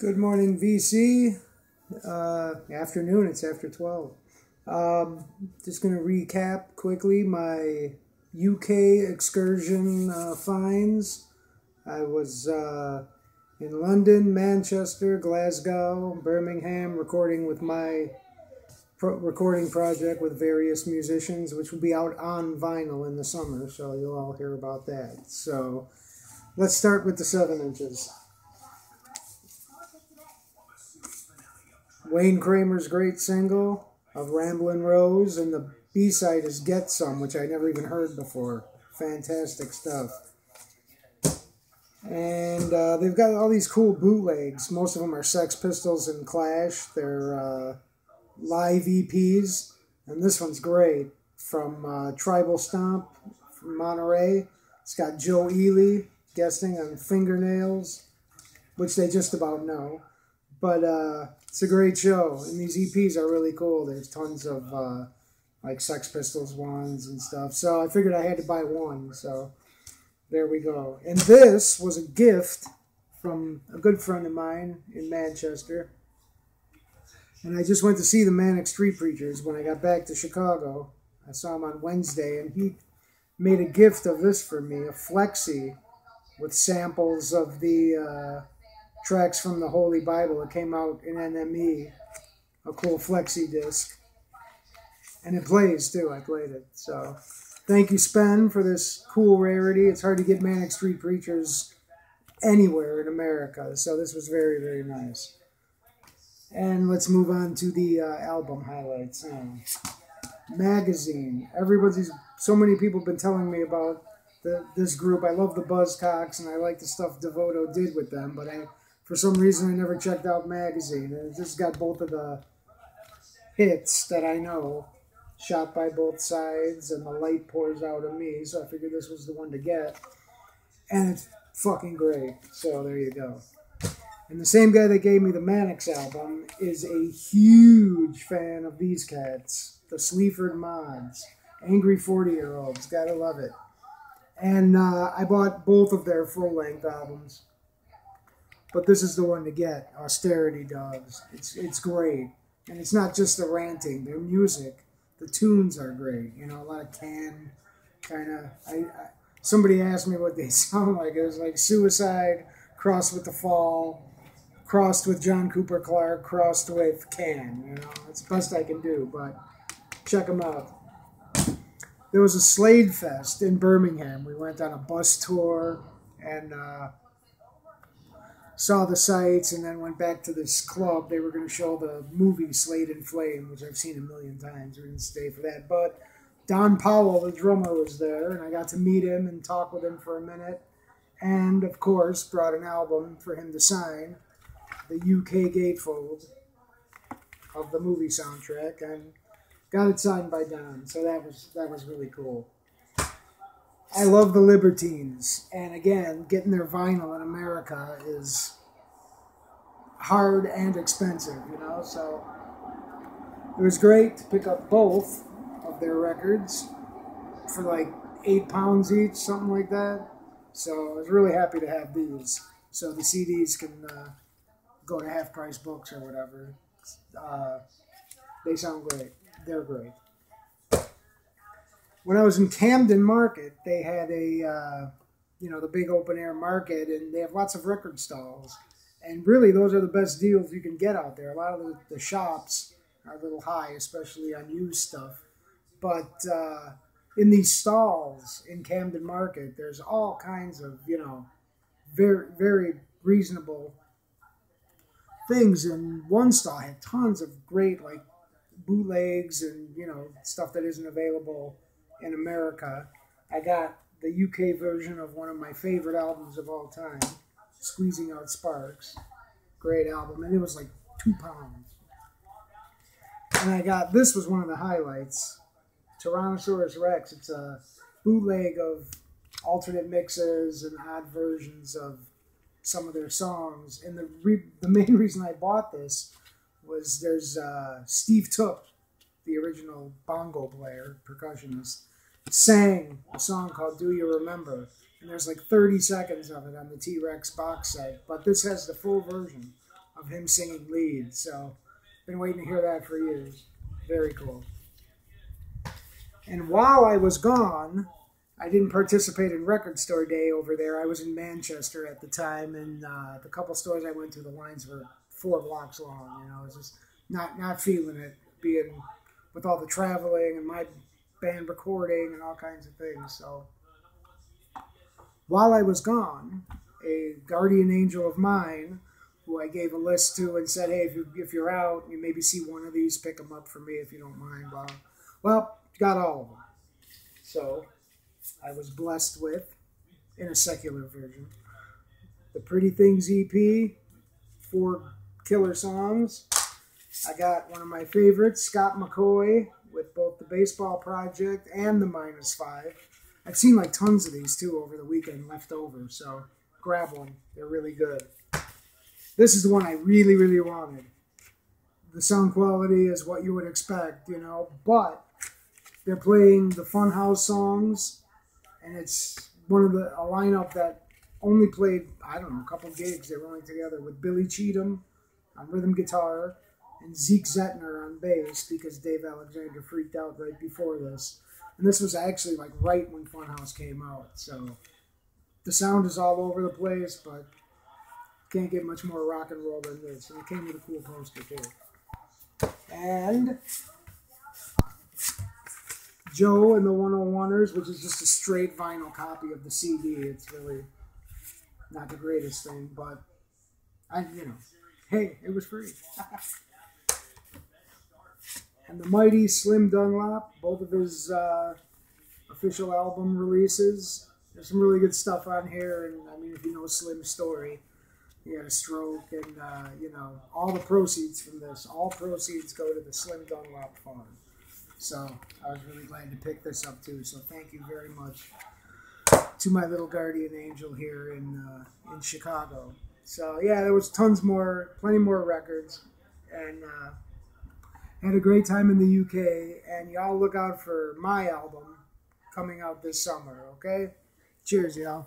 Good morning, VC. Afternoon, it's after 12. Just going to recap quickly my UK excursion finds. I was in London, Manchester, Glasgow, Birmingham, recording with my recording project with various musicians, which will be out on vinyl in the summer, so you'll all hear about that. So let's start with the 7 inches. Wayne Kramer's great single of Ramblin' Rose, and the B-side is Get Some, which I never even heard before. Fantastic stuff. And they've got all these cool bootlegs. Most of them are Sex Pistols and Clash. They're live EPs, and this one's great. From Tribal Stomp from Monterey. It's got Joe Ely guesting on Fingernails, which they just about know. But it's a great show, and these EPs are really cool. There's tons of like Sex Pistols ones and stuff. So I figured I had to buy one, so there we go. And this was a gift from a good friend of mine in Manchester. And I just went to see the Manic Street Preachers when I got back to Chicago. I saw him on Wednesday, and he made a gift of this for me, a flexi with samples of the tracks from the Holy Bible. It came out in NME, a cool flexi disc. And it plays, too. I played it. So thank you, Spen, for this cool rarity. It's hard to get Manic Street Preachers anywhere in America, so this was very, very nice. And let's move on to the album highlights now. Magazine. So many people have been telling me about this group. I love the Buzzcocks, and I like the stuff Devoto did with them, but for some reason I never checked out Magazine. And it just got both of the hits that I know, Shot by Both Sides and The Light Pours Out of Me, so I figured this was the one to get. And it's fucking great, so there you go. And the same guy that gave me the Mannix album is a huge fan of these cats, the Sleaford Mods. Angry 40-year-olds, gotta love it. And I bought both of their full-length albums. But this is the one to get, Austerity Dogs. It's great. And it's not just the ranting, their music. The tunes are great. You know, a lot of kind of... Somebody asked me what they sound like. It was like Suicide crossed with The Fall, crossed with John Cooper Clarke, crossed with Can. You know, it's the best I can do, but check them out. There was a Slade Fest in Birmingham. We went on a bus tour and saw the sights, and then went back to this club. They were going to show the movie Slade and Flame, which I've seen a million times. We didn't stay for that. But Don Powell, the drummer, was there, and I got to meet him and talk with him for a minute. And, of course, brought an album for him to sign, the UK Gatefold of the movie soundtrack, and got it signed by Don. So that was really cool. I love the Libertines, and again, getting their vinyl in America is hard and expensive, you know, so it was great to pick up both of their records for like £8 each, something like that, so I was really happy to have these, so the CDs can go to Half Price Books or whatever. They sound great. They're great. When I was in Camden Market, they had the big open air market, and they have lots of record stalls. And really, those are the best deals you can get out there. A lot of the shops are a little high, especially on used stuff. But in these stalls in Camden Market, there's all kinds of, very, very reasonable things. And one stall had tons of great, like, bootlegs and, stuff that isn't available in America. I got the UK version of one of my favorite albums of all time, Squeezing Out Sparks. Great album, and it was like £2. And this was one of the highlights, Tyrannosaurus Rex. It's a bootleg of alternate mixes and odd versions of some of their songs. And the main reason I bought this was there's Steve Took, the original bongo player, percussionist, sang a song called Do You Remember? And there's like 30 seconds of it on the T-Rex box set. But this has the full version of him singing lead. So, been waiting to hear that for years. Very cool. And while I was gone, I didn't participate in Record Store Day over there. I was in Manchester at the time, and the couple stores I went to, the lines were 4 blocks long. You know, I was just not feeling it, being with all the traveling and my band recording and all kinds of things. So while I was gone, a guardian angel of mine, who I gave a list to and said, hey, if you're out, you maybe see one of these, pick them up for me if you don't mind. Well, got all of them. So I was blessed with, in a secular version, the Pretty Things EP, 4 killer songs. I got one of my favorites, Scott McCoy, with both the Baseball Project and the -5. I've seen like tons of these too over the weekend left over, so grab one. They're really good. This is the one I really, really wanted. The sound quality is what you would expect, you know, but they're playing the Funhouse songs, and it's one of a lineup that only played, I don't know, a couple gigs. They were only together with Billy Cheatham on rhythm guitar and Zeke Zettner on bass, because Dave Alexander freaked out right before this. And this was actually like right when Funhouse came out. So the sound is all over the place, but can't get much more rock and roll than this. And it came with a cool poster too. And Joe and the 101ers, which is just a straight vinyl copy of the CD. It's really not the greatest thing, but hey, it was free. And the mighty Slim Dunlop, both of his official album releases. There's some really good stuff on here, and I mean, if you know Slim's story, he had a stroke, and all the proceeds from this, all proceeds go to the Slim Dunlop Fund. So I was really glad to pick this up too. So thank you very much to my little guardian angel here in Chicago. So yeah, there was plenty more records, and had a great time in the UK. And y'all look out for my album coming out this summer. Okay, cheers, y'all.